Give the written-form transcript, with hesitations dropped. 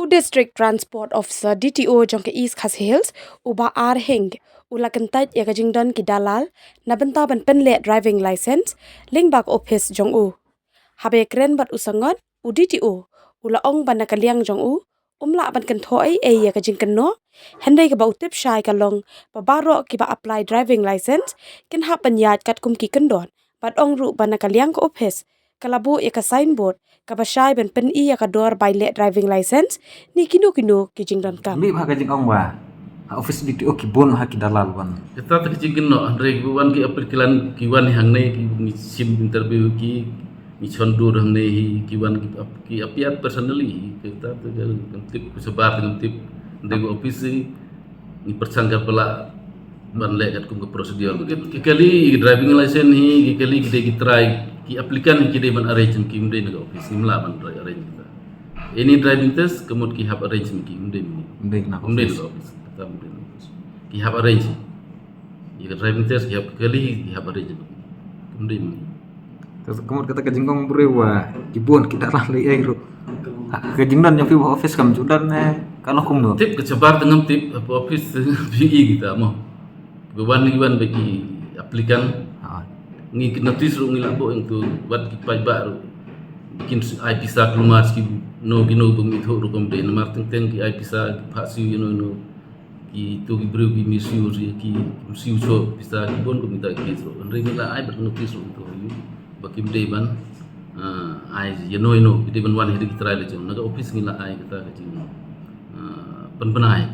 District Transport Officer DTO jong ke East Khas Hills uba hing ula kentat ya kajingdon ki dalal na benta ban penle driving license lingbak office jong u habe kren bat usangot u DTO ula ong ban nakaliang jong u umla ban kan thoi ya kajing kenno handai ka ba utip shai ka long pa baro ki ba apply driving license kin ha ban yat kat kum ki kendon bat ong ru ban nakaliang ko office kalabu ya ka signboard kabashai ben pen iya ka door by let driving license ni kinu ki jingdan kam mi bha ka jing ong wa office DTO ki bon ha ki dalal wan kita tak jingin no andre buan ki apliklan ki wan hang nei ki mi sim interview ki mi chondur hang nei ki wan ki apiat personally kita tip sebar dengan tip dari office ni persangka pela ban lekat kum ke prosedur kali driving license hi kali kita try ki aplikan ki ban arrange ki mde na office ni mla ban arrange kita any driving test kemud ki have arrange ki mde na office kita mde ki have arrange ki driving test ki have kali ki have arrange mde terus kemud kata ka jing ong brewa ki bon ki dalal le ai ru ka jingdan yang fi office kam judan kalau kum no tip kesebar dengan tip office PE kita mau beban bagi aplikan ngi notis ru ngi labo itu buat kipai baru bikin IP sa keluar ski no gino bumi tho ru kom de namar teng ki IP sa phasi no ki to ki bru ki misiu ki misiu so bisa ki bon ko minta ki so andre la ai ber notis ru to bakim de ban ai no ki ban wan hidi kitrai le jong naga office ngi la ai kita ka jing penbenai